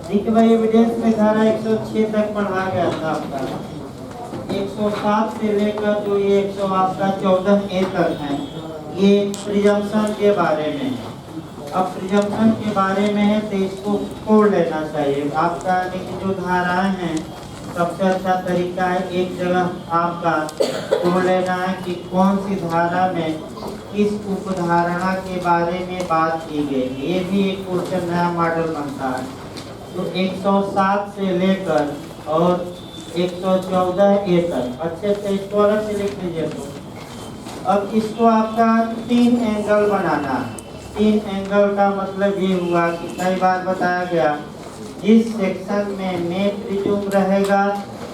देखिए भाई, एविडेंस में धारा 106 तक पढ़ा गया था आपका। 107 से लेकर जो ये 100 आपका 14A तक है, ये प्रिजम्पशन के बारे में है। अब प्रिजम्पशन के बारे में है तो इसको छोड़ लेना चाहिए आपका। लेकिन जो धाराएं हैं, सबसे अच्छा तरीका है एक जगह आपका छोड़ लेना है कि कौन सी धारा में किस उपधारणा के बारे में बात की गई है। ये भी एक क्वेश्चन नया मॉडल बनता है। तो 107 से लेकर और 114A तक अच्छे से इसको अलग से लिख लीजिए। तो अब इसको आपका 3 एंगल बनाना है। 3 एंगल का मतलब ये हुआ कि कई बार बताया गया, जिस सेक्शन में प्रिज्यूम रहेगा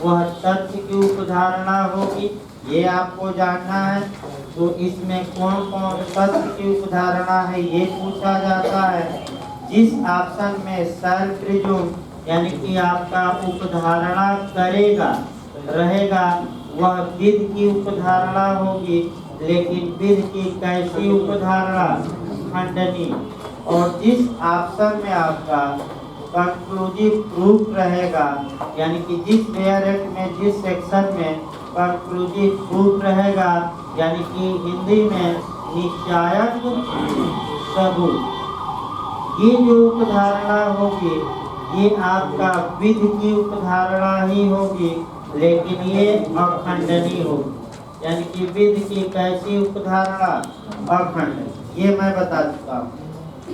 वह तथ्य की उपधारणा होगी, ये आपको जानना है। तो इसमें कौन कौन तथ्य की उपधारणा है ये पूछा जाता है। जिस ऑप्शन में शैल प्रिज्यूम यानी कि आपका उपधारणा करेगा रहेगा वह विध की उपधारणा होगी। लेकिन विध की कैसी उपधारणा? खंडनी। और जिस ऑप्शन में आपका कंक्लूसिव प्रूफ रहेगा यानी कि जिस लेयर एक्ट में जिस सेक्शन में कंक्लूसिव प्रूफ रहेगा यानी कि हिंदी में निश्चायक सबूत, ये जो उपधारणा होगी ये आपका विध की उपधारणा ही होगी, लेकिन ये अखंडनी होगी। यानी कि विध की कैसी उपधारणा? अखंड। ये मैं बता चुका हूँ।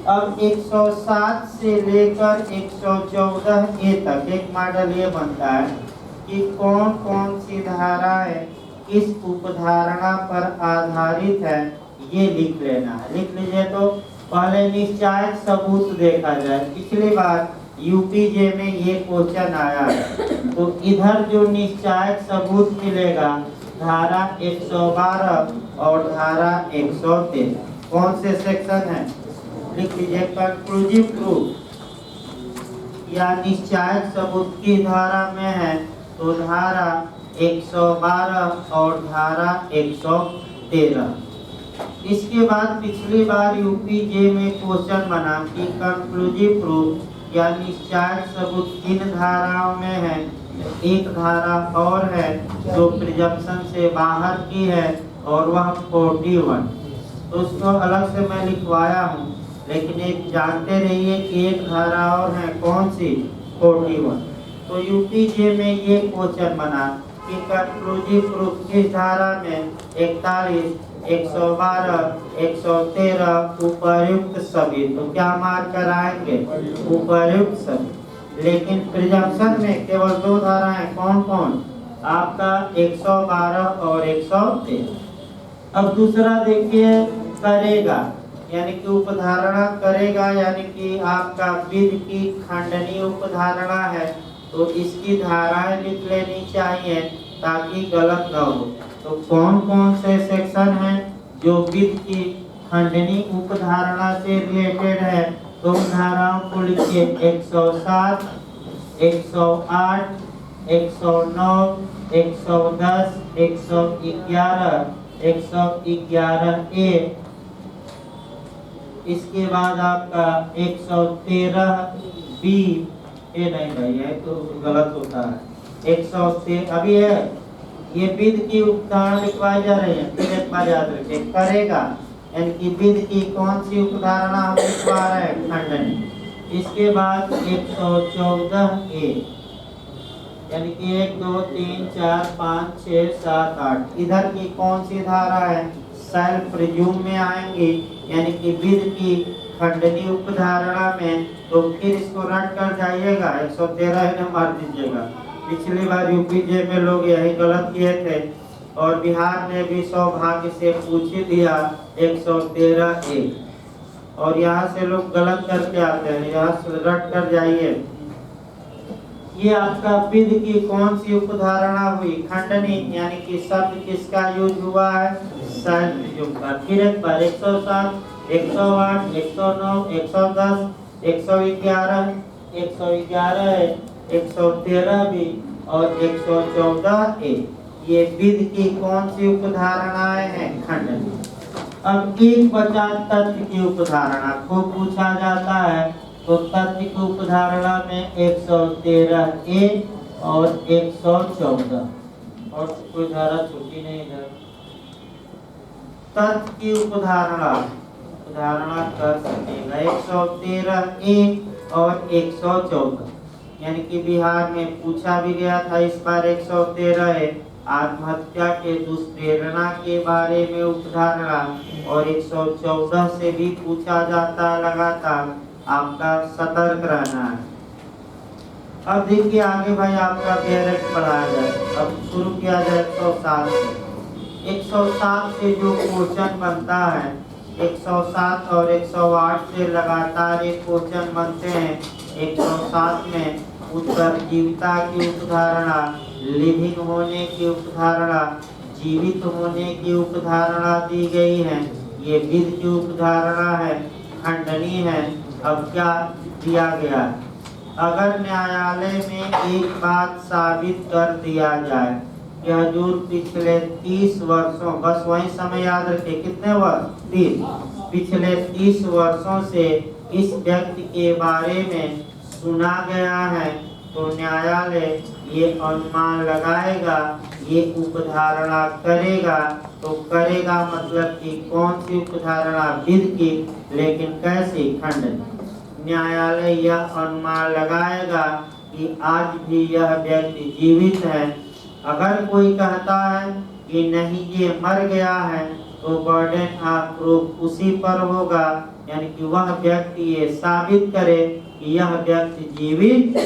अब 107 से लेकर 114A तक एक मॉडल ये बनता है कि कौन कौन सी धाराएं किस उपधारणा पर आधारित है, ये लिख लेना है। लिख लीजिए। तो पहले निश्चायक सबूत देखा जाए। पिछली बार यूपीजे में ये क्वेश्चन आया है। तो इधर जो निश्चायक सबूत मिलेगा धारा 112 और धारा 113। कौन से सेक्शन है? लिख लीजिए। कंक्लूसिव प्रूफ या निश्चायक सबूत की धारा में है तो धारा 112 और धारा 113। इसके बाद पिछली बार यूपीजे में क्वेश्चन बना कि कंक्लूसिव प्रूफ या निश्चायक सबूत किन धाराओं में है। एक धारा और है जो प्रिजम्पशन से बाहर की है और वह 41। तो उसको अलग से मैं लिखवाया हूँ, लेकिन एक जानते रहिए कि एक धारा और है। कौन सी? 41। तो यूपीजे में ये क्वेश्चन बना कि कंक्लूसिव प्रूफ किस धारा में 41, 112, 113 उपर्युक्त सभी। तो क्या मार्क कराएंगे? उपर्युक्त सभी। लेकिन प्रिजम्पशन में केवल 2 धाराएं। कौन कौन? आपका 112 और 113। अब दूसरा देखिए, करेगा यानी कि उपधारणा करेगा यानी कि आपका विध की खंडनीय उपधारणा है। तो इसकी धाराएं लिख लेनी चाहिए ताकि गलत न हो। तो कौन कौन से सेक्शन हैं जो विध की खंडनीय उपधारणा से रिलेटेड है? तो उन धाराओं को लिखिए। 107, 108, 109, 110, 111, 111A। इसके बाद आपका 113B। ये नहीं भाई, ये तो गलत होता है। 113 अभी है। ये विध की उपधारणा लिखवाई जा रही है। फिर एक बार याद रखिए, करेगा यानी कि विध की कौन सी उपधारणा हम लिखवा रहे हैं? खंडनी। इसके बाद 114A यानी कि 1, 2, 3, 4, 5, 6, 7, 8। इधर की कौन सी धारा है? शैल प्रिज्यूम में आएंगी यानी कि विध की खंडनीय उपधारणा में। तो फिर इसको रट कर जाइएगा, 113 ही मार दीजिएगा। पिछली बार यूपीजे में लोग यही गलत किए थे और बिहार ने भी सौभाग्य से पूछ ही दिया 113A। और यहाँ से लोग गलत करके आते हैं, यहाँ से रट कर जाइए। ये आपका विध की कौन सी उपधारणा हुई? खंडनी। यानी कि शब्द किसका यूज हुआ है? शैल प्रिज्यूम का। फिर एक बार 107, 108, 109, 110, 111, 111 है, 113 भी और 114A। ये विध की कौन सी उपधारणाएं हैं? खंडनी। अब एक बचा तथ्य की उपधारणा को पूछा जाता है, तो तथ्य की उपधारणा में 113A और 114 और कोई धारा छूटी नहीं इधर। तथ्य की उपधारणा कर सकेगा 113A और 114, यानी कि बिहार में पूछा भी गया था इस बार 113 है, आत्महत्या के दुष्प्रेरणा के बारे में उपधारणा, और 114 से भी पूछा जाता है लगातार, आपका सतर्क रहना है। अब देखिए आगे भाई आपका डायरेक्ट पढ़ाया जाए। अब शुरू किया जाए 107 से। 107 से जो क्वेश्चन बनता है, 107 और 108 से लगातार एक क्वेश्चन बनते हैं। 107 में उत्तरजीविता की उपधारणा, लिविंग होने की उपधारणा, जीवित होने की उपधारणा दी गई है। ये विध की उपधारणा है, खंडनी है। अब क्या दिया गया, अगर न्यायालय में एक बात साबित कर दिया जाए कि हजूर पिछले 30 वर्षों, बस वही समय याद रखे, कितने वर्ष, 30, पिछले 30 वर्षों से इस व्यक्ति के बारे में सुना गया है, तो न्यायालय ये अनुमान लगाएगा, ये उपधारणा करेगा। तो करेगा मतलब कि कौन सी उपधारणा, विध की, लेकिन कैसी, खंडन। न्यायालय यह अनुमान लगाएगा कि आज भी यह व्यक्ति जीवित है। अगर कोई कहता है कि नहीं ये मर गया है, तो बर्डन ऑफ प्रूफ उसी पर होगा, यानी कि वह व्यक्ति ये साबित करे कि यह व्यक्ति जीवित है।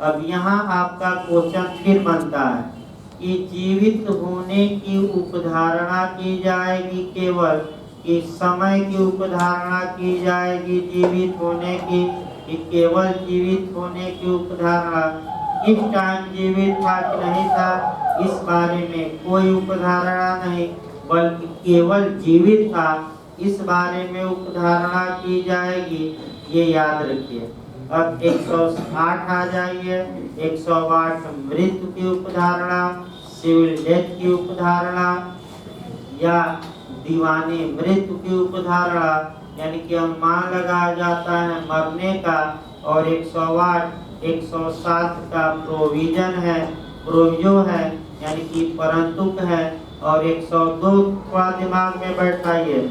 अब यहाँ आपका क्वेश्चन फिर बनता है कि जीवित होने की उपधारणा की जाएगी केवल, कि समय की उपधारणा की जाएगी जीवित होने की, कि केवल जीवित होने की उपधारणा, किस टाइम जीवित था कि नहीं था इस बारे में कोई उपधारणा नहीं, बल्कि केवल जीवित था इस बारे में उपधारणा की जाएगी, ये याद रखिए। अब 108 आ जाइए। 108 मृत्यु की उपधारणा, सिविल डेथ की उपधारणा या दीवानी मृत्यु की उपधारणा, यानी कि अनुमान लगाया जाता है मरने का। और 108 107 का प्रोविजन है, प्रोविजो है, यानी कि परंतुक है। और 102 थोड़ा दिमाग में बैठाइए,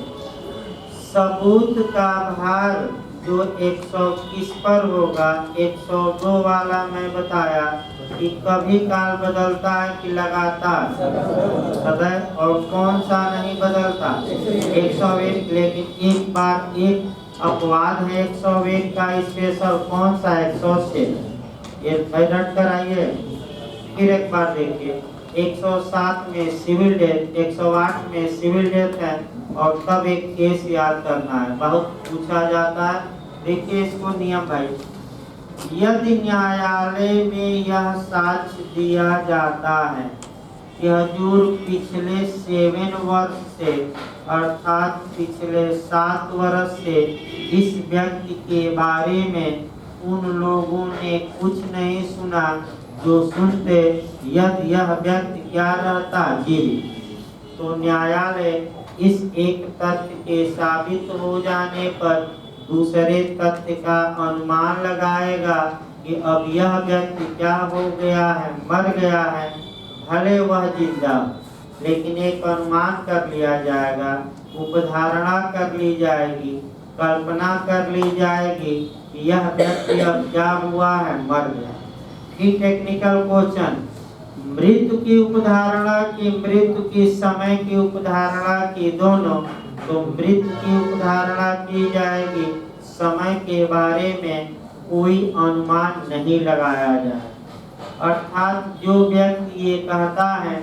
सबूत का भार जो 100 किस पर होगा। 102 वाला मैं बताया कि कभी काल बदलता है कि लगातार, सदैव, और कौन सा नहीं बदलता, 101। लेकिन एक बार एक अपवाद है 101 का स्पेशल, कौन सा, 106। ये रट कर आइए, फिर एक बार देखिए। 107 में सिविल डेथ, 108 में सिविल डेथ है, और तब एक केस याद करना है, बहुत पूछा जाता है। देखिए इसको नियम भाई, यदि न्यायालय में यह साक्ष्य दिया जाता है कि हजूर पिछले 7 वर्ष से, अर्थात पिछले 7 वर्ष से इस व्यक्ति के बारे में उन लोगों ने कुछ नहीं सुना जो सुनते यदि यह व्यक्ति क्या रहता, जीवित, तो न्यायालय इस एक तथ्य के साबित हो जाने पर दूसरे तथ्य का अनुमान लगाएगा कि अब यह व्यक्ति क्या हो गया है, मर गया है, भले वह जिंदा, लेकिन एक अनुमान कर लिया जाएगा, उपधारणा कर ली जाएगी, कल्पना कर ली जाएगी कि यह व्यक्ति अब क्या हुआ है, मर गया। फिर टेक्निकल क्वेश्चन, मृत्यु की उपधारणा की, मृत्यु की समय की उपधारणा की, दोनों। तो मृत्यु की उपधारणा की जाएगी, समय के बारे में कोई अनुमान नहीं लगाया जाए। अर्थात जो व्यक्ति ये कहता है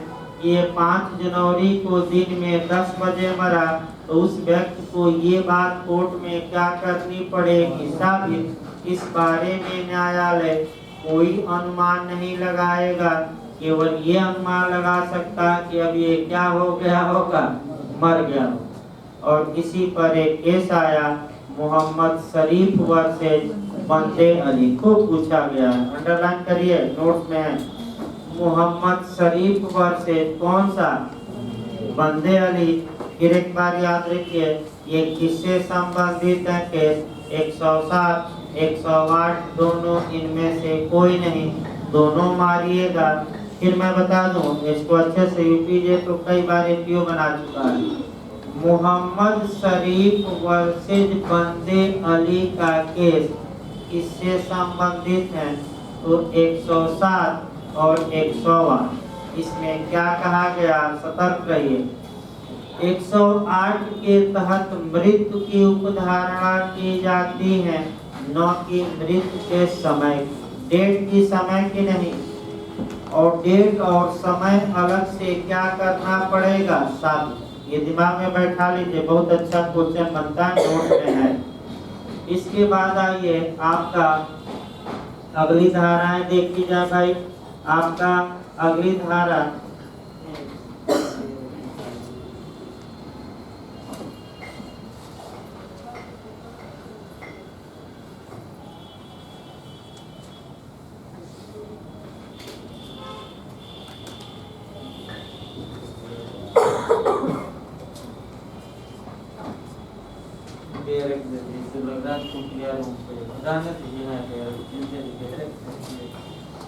कि ये 5 जनवरी को दिन में 10 बजे मरा, तो उस व्यक्ति को ये बात कोर्ट में क्या करनी पड़ेगी, साबित। इस बारे में न्यायालय कोई अनुमान नहीं लगाएगा, केवल ये अनुमान लगा सकता है कि अब ये क्या हो गया होगा, मर गया। और इसी पर एक केस आया, मोहम्मद शरीफ वर्सेस बंदे अली को पूछा गया, अंडरलाइन करिए, नोट्स में है। मोहम्मद शरीफ वर्सेस कौन सा, बंदे अली, फिर एक बार याद रखिए ये किससे संबंधित है केस, 107 108 दोनों इनमें से कोई नहीं, दोनों मारिएगा। फिर मैं बता दूं इसको अच्छे से, यूपीजे तो कई बार एपीओ बना चुका है। मोहम्मद शरीफ वर्सेज बंदे अली का केस किससे संबंधित है, तो 107 और 108। इसमें क्या कहा गया, सतर्क रहिए। 108 के तहत मृत्यु की उपधारणा की जाती है, न कि मृत्यु के समय, डेट की समय की नहीं। और डेट और समय अलग से क्या करना पड़ेगा, साथ ये दिमाग में बैठा लीजिए, बहुत अच्छा क्वेश्चन बनता है, नोट में है। इसके बाद आइए आपका अगली धाराएं देखी जाए भाई। आपका अगली धारा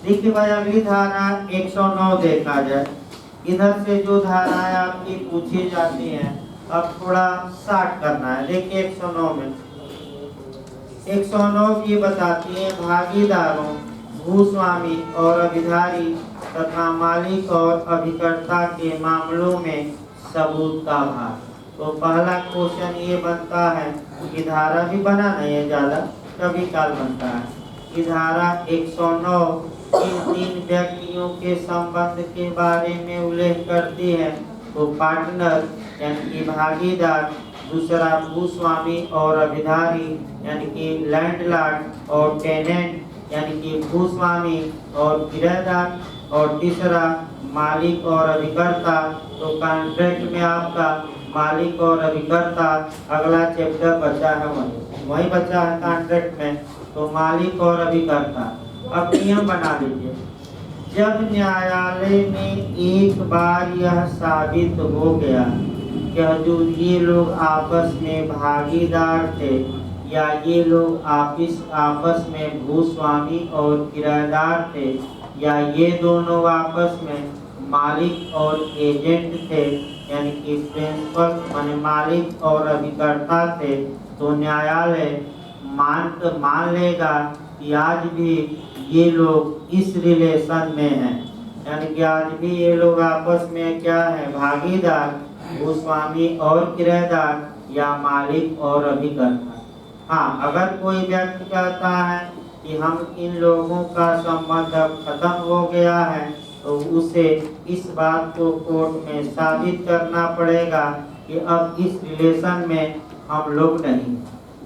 देखिए भाई, अगली धारा 109 देखा जाए। इधर से जो धाराएं आपकी पूछी जाती हैं, अब थोड़ा शार्ट करना है। देखिए 109 में 109 की बताती है भागीदारों, भूस्वामी और अधिधारी तथा मालिक और अभिकर्ता के मामलों में सबूत का भाग। तो पहला क्वेश्चन ये बनता है कि धारा भी बना नहीं है ज्यादा, कभी काल बनता है कि धारा 109 इन तीन व्यक्तियों के संबंध के बारे में उल्लेख करती है। तो पार्टनर यानी कि भागीदार, दूसरा भूस्वामी और अभिधारी यानी कि लैंडलॉर्ड और टेनेंट यानी कि भूस्वामी और किराएदार, और तीसरा मालिक और अभिकर्ता। तो कॉन्ट्रैक्ट में आपका मालिक और अभिकर्ता, अगला चैप्टर बचा है वही बचा है कॉन्ट्रैक्ट में, तो मालिक और अभिकर्ता। अब नियम बना लीजिए, जब न्यायालय में एक बार यह साबित हो गया कि जो ये लोग आपस में भागीदार थे या ये लोग आपस में भूस्वामी और किराएदार थे या ये दोनों आपस में मालिक और एजेंट थे यानी कि प्रिंसिपल माने मालिक और अभिकर्ता थे, तो न्यायालय मान लेगा कि आज भी ये लोग इस रिलेशन में हैं, यानी कि आज भी ये लोग आपस में क्या है, भागीदार, भूस्वामी और किराएदार या मालिक और अभिकर्ता। हाँ, अगर कोई व्यक्ति कहता है कि हम इन लोगों का संबंध अब खत्म हो गया है, तो उसे इस बात को कोर्ट में साबित करना पड़ेगा कि अब इस रिलेशन में हम लोग नहीं।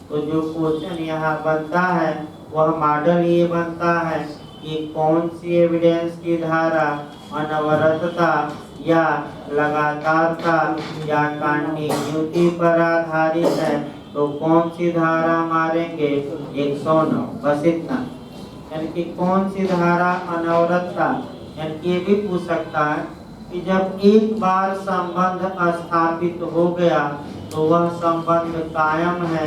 तो जो क्वेश्चन यहाँ बनता है वह मॉडल ये बनता है कि कौन सी एविडेंस की धारा अनवरतता या लगातारता या कंटिन्यूटी पर आधारित है, तो कौन सी धारा मारेंगे, 109, बस इतना। यानी कि कौन सी धारा अनवरतता, यानी कि ये भी पूछ सकता है कि जब एक बार संबंध स्थापित हो गया तो वह संबंध कायम है,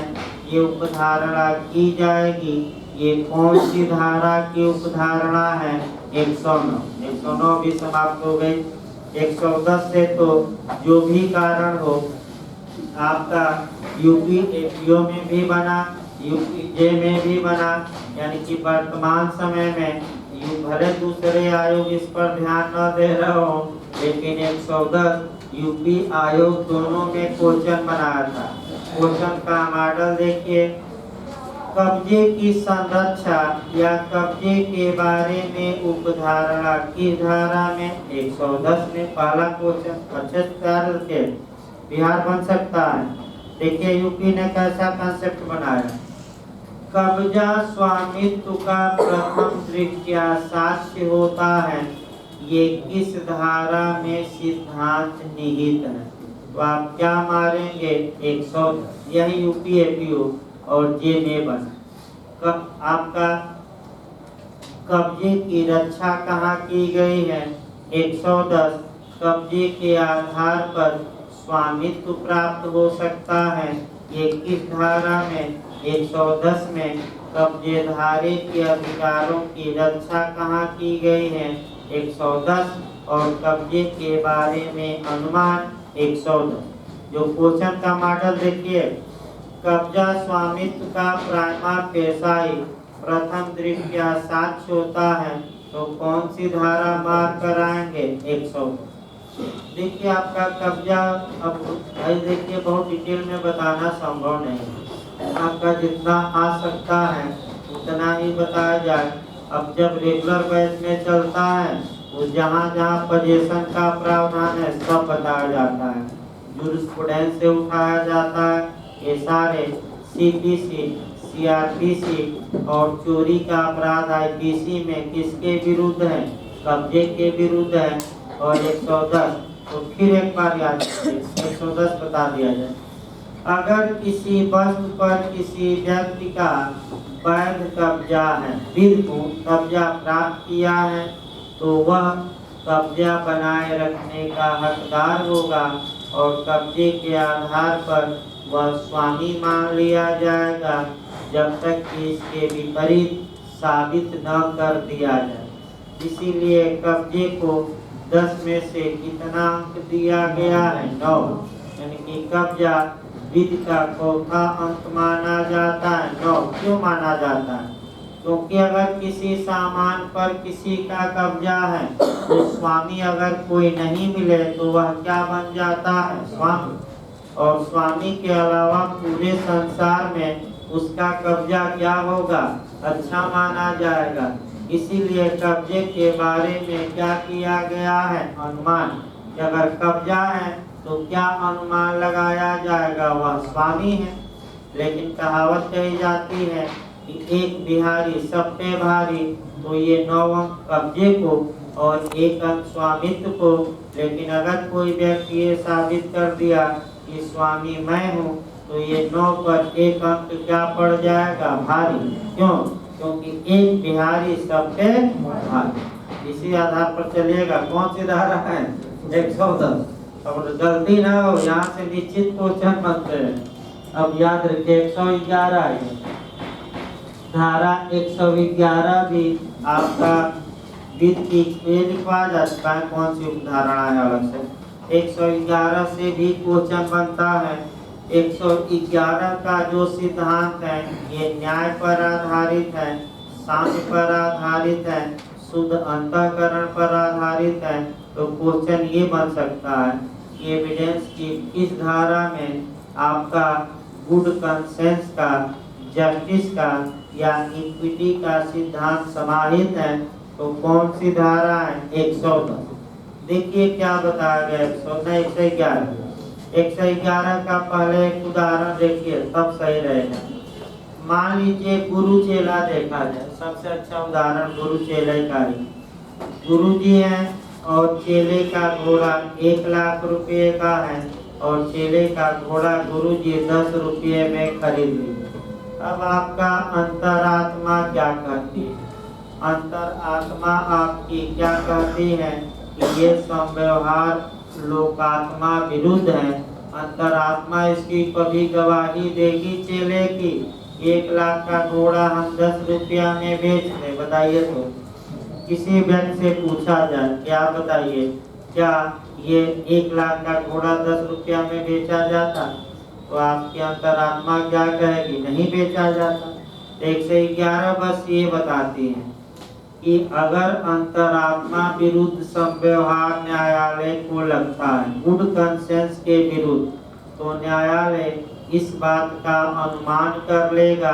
ये उपधारणा की जाएगी। ये कौन सी धारा की उपधारणा है, 109। 109 भी समाप्त हो गई। 110 से तो जो भी कारण हो, आपका यूपी एपीओ में भी बना, यूपीजे में भी बना, यानी कि वर्तमान समय में भले दूसरे आयोग इस पर ध्यान न दे रहे हो, लेकिन 110 यूपी आयोग दोनों में क्वेश्चन बनाया था। क्वेश्चन का मॉडल देखिए, कब्जे की संरक्षा या कब्जे के बारे में उपधारणा की धारा में 110 में पहला क्वेश्चन अच्छे से बिहार बन सकता है। देखिए यूपी ने कैसा कंसेप्ट बनाया, कब्जा स्वामित्व का प्रथम दृष्टया साक्ष्य होता है, ये किस धारा में सिद्धांत निहित है। तो आप क्या मारेंगे, 110, यही यूपी एपीओ और जे में बना। आपका कब्जे की रक्षा कहाँ की गई है, 110 कब्जे के आधार पर स्वामित्व प्राप्त हो सकता है। ये किस धारा में? 110 में कब्जेधारी के अधिकारों की रक्षा कहाँ की गई है? 110। और कब्जे के बारे में अनुमान 110। जो क्वेश्चन का मॉडल देखिए, कब्जा स्वामित्व का प्राइमा पेशाई प्रथम दृष्टया साक्ष्य होता है, तो कौन सी धारा मार कराएंगे? 110। देखिए आपका कब्जा, अब भाई देखिए बहुत डिटेल में बताना संभव नहीं है, आपका जितना आ सकता है उतना ही बताया जाए। अब जब रेगुलर बैच में चलता है वो जहाँ जहाँ पोजीशन का प्रावधान है सब बताया जाता है, जूरिस्प्रूडेंस से उठाया जाता है, ये सारे CPC, CRPC और चोरी का अपराध IPC में किसके विरुद्ध है? कब्जे के विरुद्ध है। और 110, तो फिर एक बार याद करिए, 110 बता दिया जाए। अगर किसी वस्तु पर किसी व्यक्ति का वैध कब्जा है, विधिपूर्ण कब्जा प्राप्त किया है, तो वह कब्जा बनाए रखने का हकदार होगा और कब्जे के आधार पर वह स्वामी मान लिया जाएगा जब तक कि इसके विपरीत साबित न कर दिया जाए। इसीलिए कब्जे को 10 में से कितना अंक दिया गया है? 9। यानी कि कब्जा विधि का चौथा अंक माना जाता है। 9 क्यों माना जाता है? क्योंकि अगर किसी सामान पर किसी का कब्जा है तो स्वामी अगर कोई नहीं मिले तो वह क्या बन जाता है? स्वामी। और स्वामी के अलावा पूरे संसार में उसका कब्जा क्या होगा? अच्छा माना जाएगा। इसीलिए कब्जे के बारे में क्या किया गया है? अनुमान। अगर कब्जा है तो क्या अनुमान लगाया जाएगा? वह स्वामी है। लेकिन कहावत कही जाती है कि एक बिहारी सब पे भारी, तो ये 9 अंक कब्जे को और 1 अंक स्वामित्व को। लेकिन अगर कोई व्यक्ति ये साबित कर दिया कि स्वामी मैं हूँ, तो ये 9 पर 1 अंक क्या पड़ जाएगा? भारी। क्यों? क्योंकि एक बिहारी सब पे भारी। इसी आधार पर चलिएगा। कौन सी धारा है? 110। अब गलती ना हो, यहाँ से निश्चित क्वेश्चन बनते हैं। अब याद रखिए 111 है धारा। 111 भी आपका विधि की ये लिखवा जाता है, कौन सी उपधारणा है अलग से। 111 से भी क्वेश्चन बनता है। 111 का जो सिद्धांत है ये न्याय पर आधारित है, साम्य पर आधारित है, शुद्ध अंतःकरण पर आधारित है। तो क्वेश्चन ये बन सकता है कि एविडेंस की किस धारा में आपका गुड कंसेंस का, जस्टिस का या इक्विटी का सिद्धांत समाहित है, तो कौन सी धारा है? 110। देखिए क्या बताया गया 111 का पहले एक उदाहरण देखिए तब सही रहेगा। मान लीजिए गुरु चेला देखा जाए, सबसे अच्छा उदाहरण गुरु चेले का ही। गुरु जी हैं और चेले का घोड़ा 1 लाख रुपए का है और चेले का घोड़ा गुरु जी 10 रुपये में खरीद लिए। अब आपका अंतरात्मा क्या कहती है? अंतरात्मा आपकी क्या कहती है कि ये संव्यवहार लोकात्मा विरुद्ध है। अंतरात्मा इसकी कभी गवाही देगी चेले की? 1 लाख का घोड़ा हम 10 रुपया में बेच दें, बताइए। तो किसी व्यक्ति से पूछा जाए, क्या बताइए, क्या ये 1 लाख का घोड़ा 10 रुपया में बेचा जाता? तो आपकी अंतरात्मा क्या कहेगी? नहीं बेचा जाता। 111 बस ये बताती है कि अगर अंतरात्मा विरुद्ध संव्यवहार न्यायालय को लगता है गुड कंसेंस के विरुद्ध, तो न्यायालय इस बात का अनुमान कर लेगा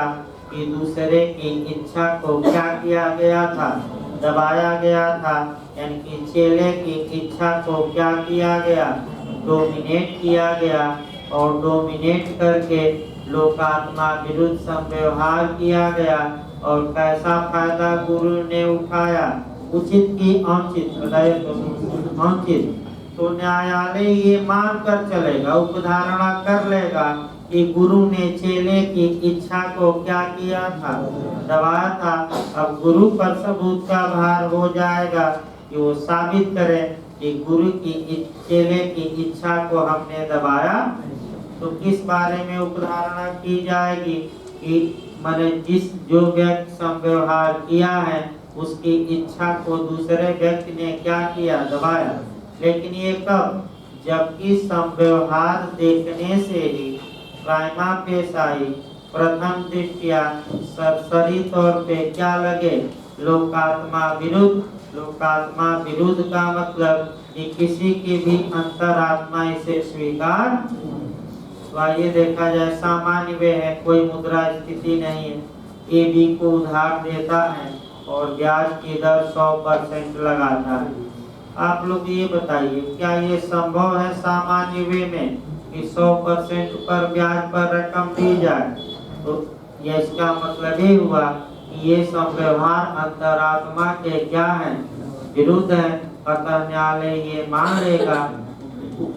कि दूसरे की इच्छा को क्या किया गया था? दबाया गया था। यानी कि चेले की इच्छा को क्या किया गया? डोमिनेट किया गया। और डोमिनेट करके लोकात्मा विरुद्ध संव्यवहार किया गया। और कैसा फायदा गुरु ने उठाया? उचित की अनुचित? बताइए तो। अनुचित। तो न्यायालय ये मान कर चलेगा, उपधारणा कर लेगा कि गुरु ने चेले की इच्छा को क्या किया था? दबाया था। अब गुरु पर सबूत का भार हो जाएगा कि वो साबित करे कि गुरु की चेले की इच्छा को हमने दबाया, तो किस बारे में उपधारणा की जाएगी कि मैंने जो व्यक्ति संव्यवहार किया है उसकी इच्छा को दूसरे व्यक्ति ने क्या किया, दबाया। लेकिन ये कब, जबकि संव्यवहार देखने से ही प्राइमा पेशाई प्रथम दृष्टिया सरसरी तौर पे क्या लगे, लोकात्मा विरुद्ध। लोकात्मा विरुद्ध का मतलब कि किसी की भी अंतरात्मा इसे स्वीकार। तो आइए देखा जाए, सामान्य वे है, कोई मुद्रा स्थिति नहीं है, ए बी को उधार देता है और ब्याज की दर 100% लगाता है। आप लोग ये बताइए, क्या ये संभव है सामान्य वे में कि 100% पर ब्याज पर रकम दी जाए? तो ये इसका मतलब ये हुआ कि ये संव्यवहार अंतरात्मा के क्या है, विरुद्ध है। अतः न्यायालय ये मान लेगा,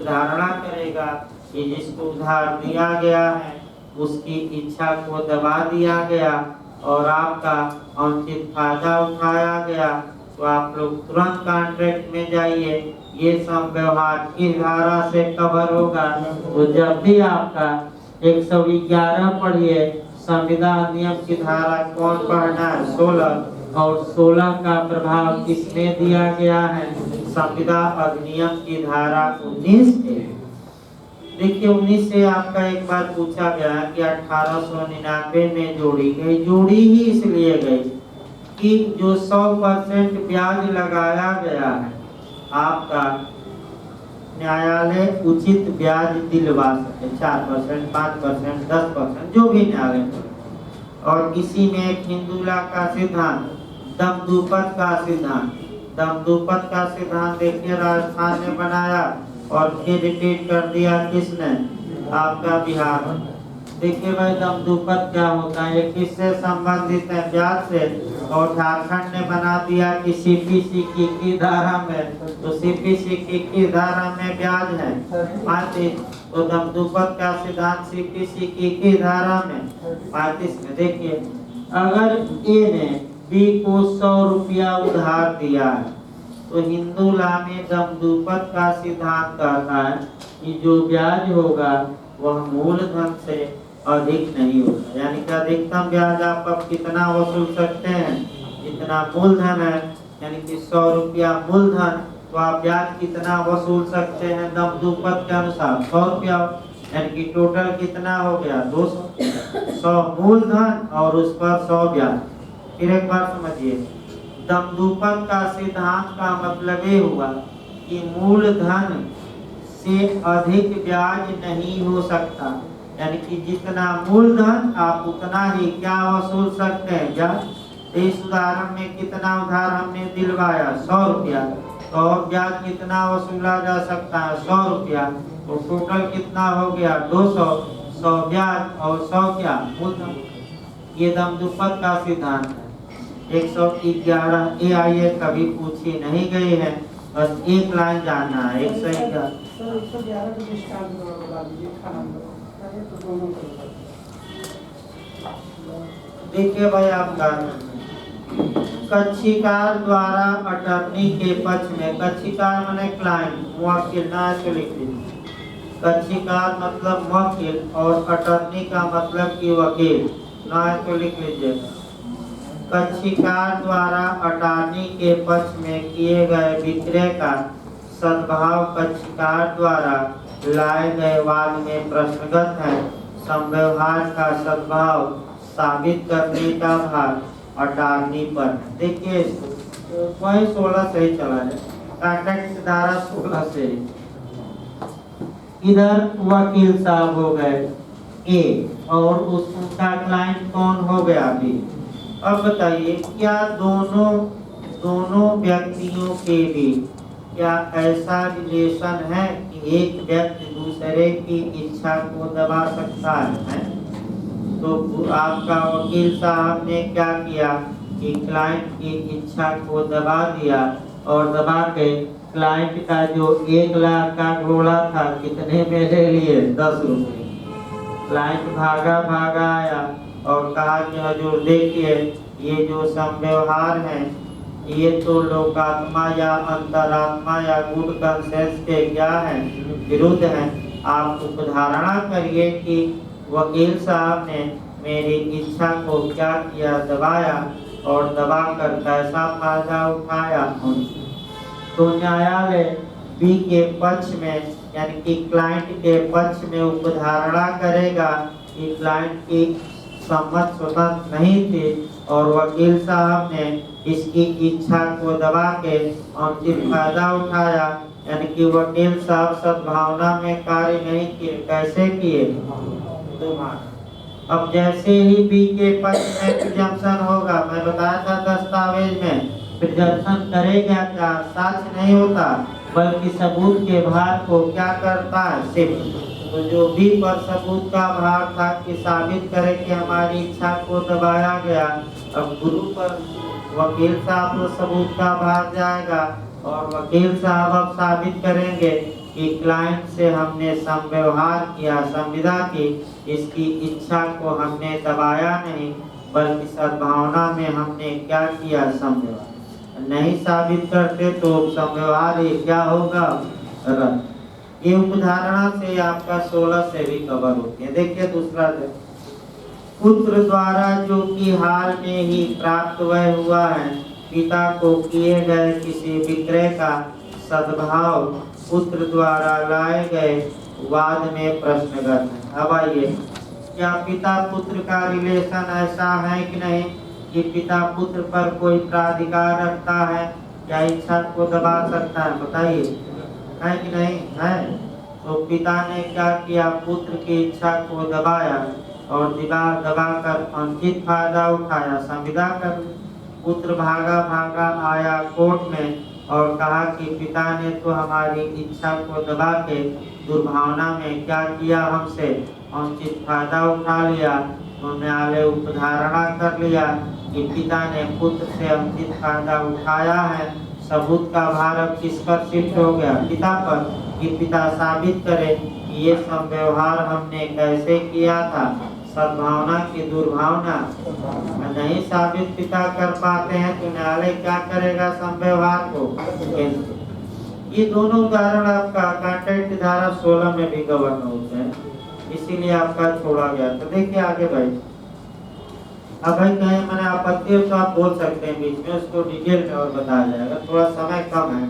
धारणा करेगा कि जिसको उधार दिया गया है उसकी इच्छा को दबा दिया गया और आपका अनुचित फायदा उठाया गया। तो आप लोग तुरंत कॉन्ट्रैक्ट में जाइए, ये संव्यवहार किस धारा से कवर होगा? तो जब भी आपका 111 पढ़िए, संविदा अधिनियम की धारा कौन पढ़ना है, 16, और 16 का प्रभाव किसमें दिया गया है, संविदा अधिनियम की धारा 19 पे। देखिए 19 से आपका एक बार पूछा गया कि 1899 में जोड़ी गई, जोड़ी ही इसलिए गई कि जो 100% ब्याज लगाया गया है आपका, न्यायालय उचित ब्याज दिलवा सके, 4%, 5%, 10%, जो भी न्यायालय। और इसी में एक हिंदुला का सिद्धांत, दमदूपत का सिद्धांत, दमदूपत का सिद्धांत देखिए राजस्थान ने बनाया और फिर रिपीट कर दिया किसने, आपका बिहार। देखिए भाई दमदूपत क्या होता है, ये किससे संबंधित है, ब्याज से। और झारखंड ने बना दिया कि सीपीसी की धारा में, तो सीपीसी की धारा में ब्याज है 35, तो दमदूपत का सिद्धांत सीपीसी की धारा में 35 में। देखिए अगर ए ने बी को 100 रुपया उधार दिया है, तो हिंदू लॉ में दमदूपत का सिद्धांत कहता है कि जो ब्याज होगा वह मूलधन से अधिक नहीं होगा। यानी कि अधिकतम ब्याज आप अब कितना वसूल सकते हैं, जितना मूलधन है, यानी कि 100 रुपया मूलधन, तो आप ब्याज कितना वसूल सकते हैं दमदूपत के अनुसार, 100 रुपया। यानी कि टोटल कितना हो गया, 200। 100 मूलधन और उस पर 100 ब्याज। फिर एक बार समझिए, दमदूपत का सिद्धांत का मतलब ये हुआ कि मूलधन से अधिक ब्याज नहीं हो सकता। यानी कि जितना मूलधन आप उतना ही क्या वसूल सकते हैं ब्याज। इस उदाहरण में कितना उधार हमने दिलवाया, 100 रुपया, तो और ब्याज कितना वसूला जा सकता है, 100 रुपया। तो टोटल कितना हो गया, 200, 100 ब्याज और 100 क्या मूलधन। ये दमदूपत का सिद्धांत है। 111 ए आई ए कभी पूछी नहीं गई है, बस एक लाइन जानना है, 111। देखिए भाई आपका कक्षीकार द्वारा अटर्नी के पक्ष में, कक्षीकार माने क्लाइंट, मुवक्किल ना तो लिख लीजिए। कक्षीकार मतलब मुवक्किल और अटर्नी का मतलब कि वकील, ना तो लिख लीजिए। कक्षीकार द्वारा अटॉर्नी के पक्ष में किए गए विक्रय का सद्भाव कक्षीकार द्वारा लाए गए वाद में प्रश्नगत है। संव्यवहार का सद्भाव साबित करने का भार अटॉर्नी पर। देखिए वही 16 से ही चला जाए, कॉन्ट्रैक्ट धारा 16 से। इधर वकील साहब हो गए ए और उसका क्लाइंट कौन हो गया बी। अब बताइए क्या दोनों व्यक्तियों के बीच क्या ऐसा रिलेशन है कि एक व्यक्ति दूसरे की इच्छा को दबा सकता है? तो आपका वकील साहब ने क्या किया कि क्लाइंट की इच्छा को दबा दिया और दबा के क्लाइंट का जो 1 लाख का घोड़ा था कितने में ले लिए, 10 रुपये। क्लाइंट भागा आया और कहा कि हजूर देखिए ये जो संव्यवहार है ये तो लोकात्मा या अंतरात्मा या गुड कंसेंस के क्या है, विरुद्ध है। आप उपधारणा करिए कि वकील साहब ने मेरी इच्छा को क्या किया, दबाया, और दबाकर कैसा फायदा उठाया। तो न्यायालय बी के पक्ष में यानी कि क्लाइंट के पक्ष में उपधारणा करेगा कि क्लाइंट की सम्मत स्वतंत्र नहीं थी और वकील साहब ने इसकी इच्छा को दबा के अनुचित फायदा उठाया, यानी कि वकील साहब सद्भावना में कार्य नहीं किए। कैसे किए? अब जैसे ही बी के पक्ष में प्रिजम्पशन होगा, मैं बताया था दस्तावेज में प्रिजम्पशन करेगा क्या, साक्ष्य नहीं होता बल्कि सबूत के भार को क्या करता है, सिर्फ। तो जो बी पर सबूत का भार था कि साबित करे कि हमारी इच्छा को दबाया गया, अब गुरु पर वकील साहब तो सबूत का भार जाएगा और वकील साहब अब साबित करेंगे कि क्लाइंट से हमने समव्यवहार किया, संविदा की, इसकी इच्छा को हमने दबाया नहीं बल्कि सद्भावना में हमने क्या किया, समव्यवहार। नहीं साबित करते तो समव्यवहार ये क्या होगा, रद्द। ये उपधारणा से आपका 16 से भी कवर होती है। देखिए दूसरा पुत्र द्वारा जो कि हाल में ही प्राप्त वह हुआ है, पिता को किए गए किसी विक्रय का सद्भाव पुत्र द्वारा लाए गए वाद में प्रश्नगत है। अब आइए, क्या पिता पुत्र का रिलेशन ऐसा है कि नहीं कि पिता पुत्र पर कोई प्राधिकार रखता है, क्या इच्छा को दबा सकता है? बताइए, है कि नहीं है? तो पिता ने क्या किया, पुत्र की इच्छा को दबाया और दबाकर अनुचित फायदा उठाया, संविदा कर। पुत्र भागा आया कोर्ट में और कहा कि पिता ने तो हमारी इच्छा को दबा के दुर्भावना में क्या किया, हमसे अनुचित फायदा उठा लिया। तो न्यायालय उपधारणा कर लिया कि पिता ने पुत्र से अनुचित फायदा उठाया है। सबूत का भार अब किस पर शिफ्ट हो गया, पिता पर, कि पिता साबित करे कि ये सब व्यवहार हमने कैसे किया था, सद्भावना की दुर्भावना। नहीं साबित पिता कर पाते हैं तो न्यायालय क्या करेगा, संव्यवहार को। ये दोनों उदाहरण आपका कॉन्ट्रैक्ट धारा 16 में भी गवर्न होते हैं, इसीलिए आपका छोड़ा गया। तो देखिए आगे भाई, अब भाई कहें मैंने आपत्ति हो तो आप बोल सकते हैं बीच में, उसको डिटेल में और बताया जाएगा, थोड़ा समय कम है।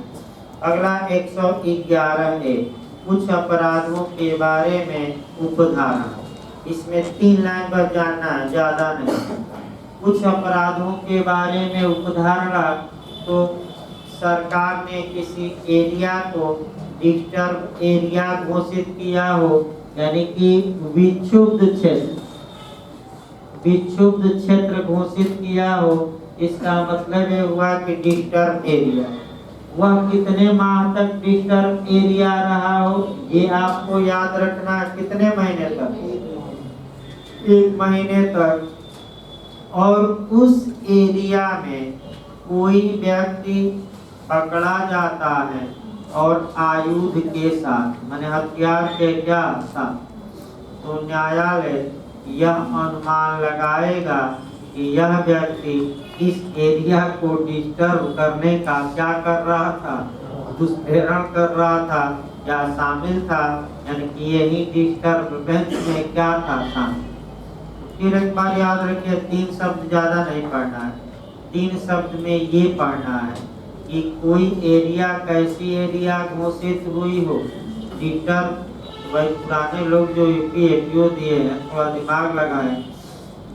अगला 111A, कुछ अपराधों के बारे में उपधारणा। इसमें 3 लाइन बस जानना है, ज्यादा नहीं। कुछ अपराधों के बारे में उपधारणा, तो सरकार ने किसी एरिया को डिस्टर्ब एरिया घोषित किया हो, यानी कि विक्षुब्ध क्षेत्र घोषित किया हो, इसका मतलब ये हुआ कि डिस्टर्ब एरिया। वह कितने माह तक डिस्टर्ब एरिया रहा हो, ये आपको याद रखना है। कितने महीने तक? 1 महीने तक। और उस एरिया में कोई व्यक्ति पकड़ा जाता है और आयुध के साथ, माने हथियार के क्या साथ, तो न्यायालय यह अनुमान लगाएगा कि यह व्यक्ति इस एरिया को डिस्टर्ब करने का क्या कर रहा था, दुष्प्रेरण कर रहा था या शामिल था, यानी कि यही डिस्टर्बेंस में क्या था, शामिल। फिर एक बार याद रखिए, 3 शब्द ज्यादा नहीं पढ़ना है, 3 शब्द में ये पढ़ना है कि कोई एरिया कैसी एरिया घोषित हुई हो, डिस्टर्ब। वही पुराने लोग जो यूपी एपीओ दिए हैं, थोड़ा दिमाग लगाएं।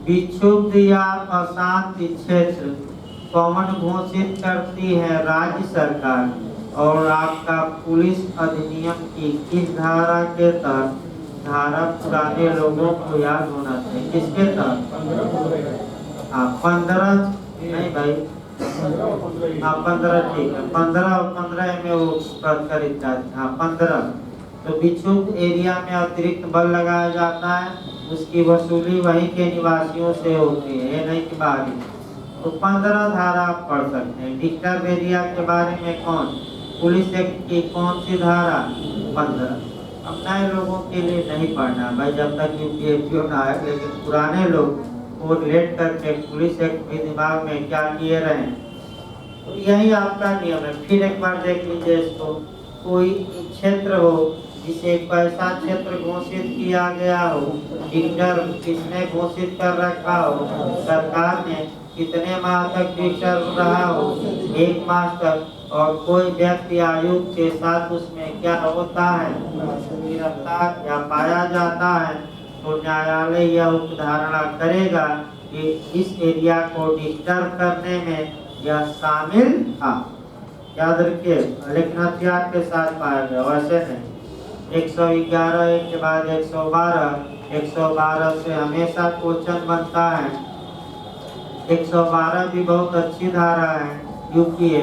विक्षुब्ध या अशांत क्षेत्र कौन घोषित करती है, राज्य सरकार। और आपका पुलिस अधिनियम की किस धारा के तहत, धारा पुराने लोगों को याद होना चाहिए, किसके तहत? 15 नहीं भाई, 15 ठीक है, 15 में वो प्रचलित था। 15। तो विक्षुब्ध एरिया में अतिरिक्त बल लगाया जाता है, उसकी वसूली वहीं के निवासियों से होती है, ये नहीं कि बाहरी। तो 15 धारा आप पढ़ सकते हैं। डिस्टर्ब एरिया के बारे में कौन, पुलिस एक्ट की कौन सी धारा, 15। अब नए लोगों के लिए नहीं पढ़ना भाई, जब तक यूपीएससी ना आए, लेकिन पुराने लोग वो रिलेट करके पुलिस एक्ट भी दिमाग में क्या किए रहे, तो यही आपका नियम है। फिर एक बार देख लीजिए इसको, कोई क्षेत्र हो जिसे एक ऐसा क्षेत्र घोषित किया गया हो, डिक्टर किसने घोषित कर रखा हो, सरकार ने कितने माह तक डिक्टर रहा हो, 1 माह तक, और कोई व्यक्ति आयुक्त के साथ उसमें क्या होता है, गिरफ्तार या पाया जाता है, तो न्यायालय यह उपधारणा करेगा कि इस एरिया को डिस्टर्ब करने में यह शामिल था। याद रखिए, लेकिन हथियार के साथ पाया गया, वैसे नहीं। 111 एक के बाद 112 से हमेशा क्वेश्चन बनता है। 112 भी बहुत अच्छी धारा है। यूपी ये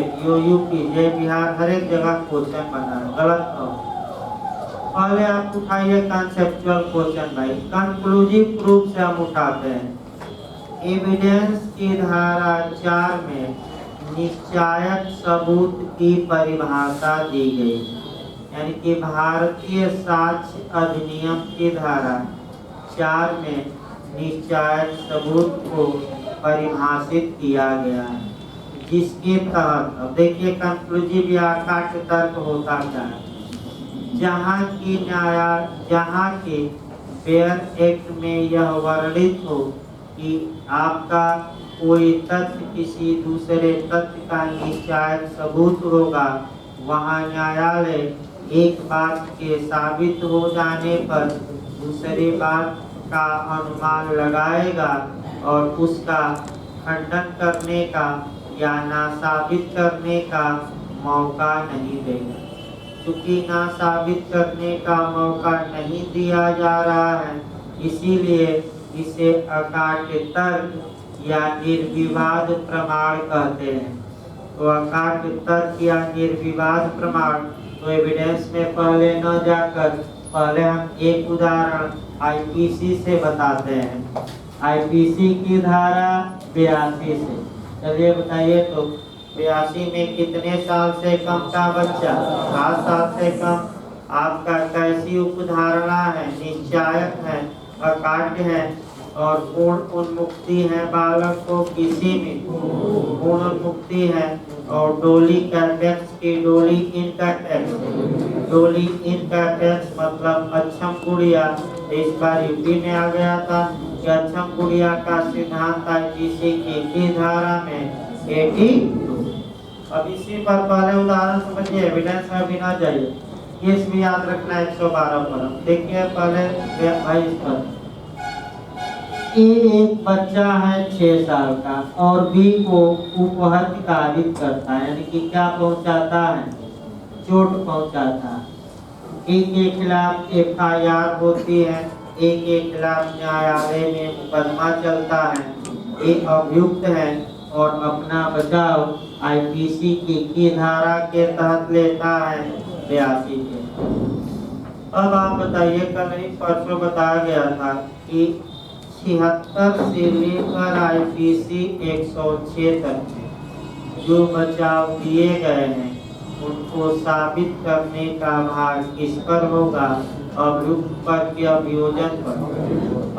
बिहार हर एक जगह क्वेश्चन बना है, गलत हो। पहले आप उठाइए कंसेप्चुअल क्वेश्चन भाई, कंक्लूसिव प्रूफ से हम उठाते हैं। एविडेंस की धारा 4 में निश्चायक सबूत की परिभाषा दी गई, यानी कि भारतीय साक्ष्य अधिनियम की धारा 4 में निश्चायक सबूत को परिभाषित किया गया है, जिसके तहत, अब देखिए कंक्लूसिव या काट तर्क होता क्या है, जहाँ के फेयर एक्ट में यह वर्णित हो कि आपका कोई तथ्य किसी दूसरे तथ्य का निश्चायक सबूत होगा, वहाँ न्यायालय एक बात के साबित हो जाने पर दूसरी बात का अनुमान लगाएगा और उसका खंडन करने का या ना साबित करने का मौका नहीं देगा। क्योंकि ना साबित करने का मौका नहीं दिया जा रहा है, इसीलिए इसे अकाट्य तर्क या निर्विवाद प्रमाण कहते हैं। तो अकाट्य तर्क या निर्विवाद प्रमाण, तो एविडेंस में पहले न जाकर पहले हम एक उदाहरण आईपीसी से बताते हैं। आईपीसी की धारा 82 से, चलिए बताइए, तो 82 में कितने साल से कम का बच्चा, 7 साल से कम, आपका कैसी उपधारणा है, निश्चायक है, अकाट्य है और पूर्ण उन्मुक्ति है, बालक को किसी में पूर्ण उन्मुक्ति है, और डोली कैपेक्स की डोली इनका टैक्स मतलब अक्षम गुड़िया। इस बार यूपी में आ गया था कि अक्षम गुड़िया का सिद्धांत आईपीसी की धारा में 82। अब इसी पर पहले उदाहरण समझिए, एविडेंस में भी ना जाइए, ये भी याद रखना 112 पर। देखिए पहले भाई इस पर, एक बच्चा है 6 साल का और बी को उपहत्य कारित करता है, यानी कि क्या पहुंचाता है, चोट पहुंचाता है। एक के खिलाफ FIR होती है, एक के खिलाफ न्यायालय में मुकदमा चलता है, एक अभियुक्त है और अपना बचाव आईपीसी की धारा के तहत लेता है 82 के। अब आप बताइए, कल नहीं परसों बताया गया था कि 76 से लेकर आईपीसी 106 तक जो बचाव दिए गए हैं उनको साबित करने का भार किस पर होगा, अभियुक्त पर कि अभियोजन पर,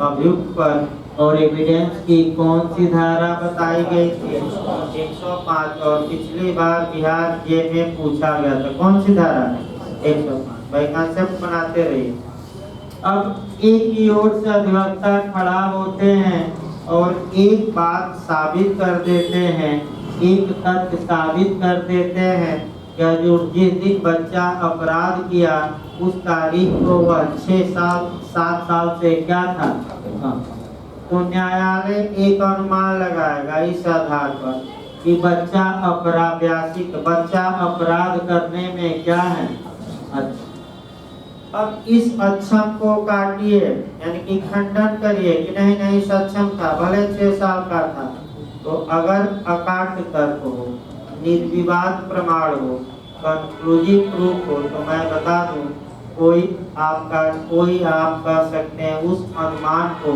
अभियुक्त पर। और एविडेंस की कौन सी धारा बताई गई थी, 105। और पिछली बार बिहार जे में पूछा गया था, कौन सी धारा है, 105। भाई कंसेप्ट बनाते रहिए। अब एक की ओर से अधिवक्ता खड़ा होते हैं और एक बात साबित कर देते हैं, एक तथ्य साबित कर देते हैं कि जो जिस दिन बच्चा अपराध किया उस तारीख को वह 7 साल से क्या था, तो न्यायालय एक अनुमान लगाएगा इस आधार पर कि बच्चा अपराध करने में क्या है, अच्छा। अब इस अक्षम को काटिए, यानी कि खंडन करिए कि नहीं सक्षम था, भले 6 साल का था। तो अगर अकाट्य तर्क हो, निर्विवाद प्रमाण हो, कंक्लूसिव प्रूफ हो, तो मैं बता दूं कोई आप कह सकते हैं उस अनुमान को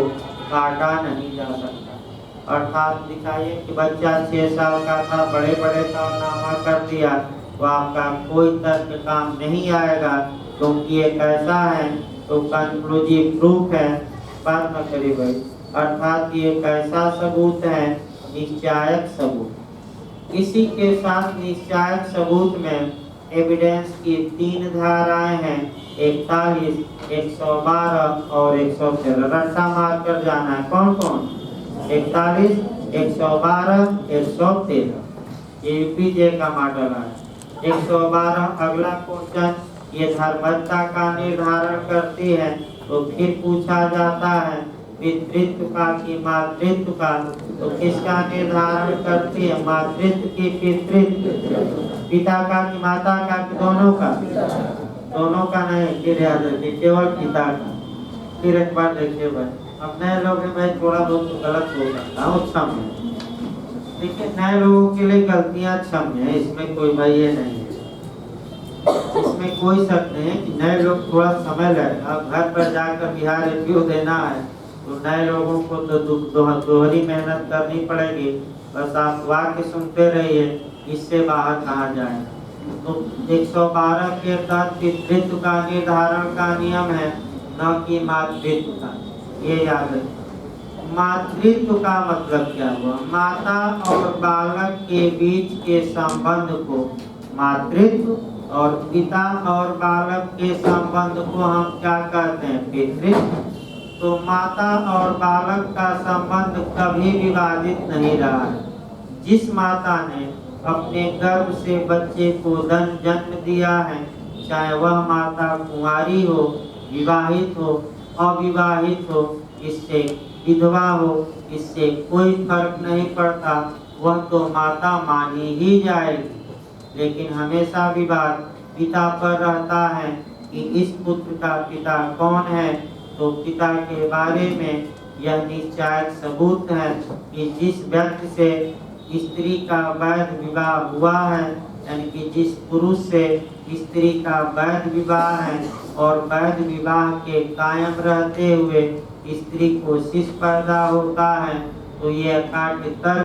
काटा नहीं जा सकता। अर्थात दिखाइए कि बच्चा 6 साल का था, बड़े कारनामा कर दिया, तो आपका कोई तर्क काम नहीं आएगा, क्योंकि ये कैसा है, तो कंक्लूसिव प्रूफ है। बात न करिए भाई, अर्थात ये कैसा सबूत है, निश्चायक सबूत। इसी के साथ निश्चायक सबूत में एविडेंस की 3 धाराएं हैं, 41, 112 और 113। रट्टा मार कर जाना है। कौन कौन? 41, 112, 113। ये यूपीजे का मॉडल है। 112 अगला क्वेश्चन, ये धर्मता का निर्धारण करती है। तो फिर पूछा जाता है पितृत्व का कि मातृत्व का, तो किसका निर्धारण करती है? मातृत्व की पितृत्व? पिता का कि माता का कि दोनों का? दोनों का नहीं, फिर याद रखिए केवल पिता का। फिर एक बार देखिए भाई, अब नए लोग हैं भाई, थोड़ा बहुत गलत हो सकता है, क्षम्य। देखिए नए लोगों के लिए गलतियां क्षम्य है, इसमें कोई भाई ये नहीं है, इसमें कोई शक नहीं है कि नए लोग थोड़ा समय लगेगा। अब घर पर जाकर बिहार रिव्यू देना है तो नए लोगों को तो दोहरी मेहनत करनी पड़ेगी। बस आप वाक्य सुनते रहिए, इससे बाहर कहाँ जाए। तो 112 के तहत पितृत्व का निर्धारण का नियम है, न कि मातृत्व का, ये याद रखिए। मातृत्व का मतलब क्या हुआ? माता और बालक के बीच के संबंध को मातृत्व, और पिता और बालक के संबंध को हम क्या कहते हैं? पितृत्व। तो माता और बालक का संबंध कभी विवादित नहीं रहा है। जिस माता ने अपने गर्भ से बच्चे को जन्म दिया है, चाहे वह माता कुंवारी हो, विवाहित हो, अविवाहित हो, इससे विधवा हो, इससे कोई फर्क नहीं पड़ता, वह तो माता मानी ही जाएगी। लेकिन हमेशा विवाद पिता पर रहता है कि इस पुत्र का पिता कौन है। तो पिता के बारे में यह निश्चायक सबूत है कि जिस व्यक्ति से स्त्री का वैध विवाह हुआ है, यानी कि जिस पुरुष से स्त्री का वैध विवाह है और वैध विवाह के कायम रहते हुए स्त्री को शिशु पैदा होता है, तो ये अकाट्य तर्क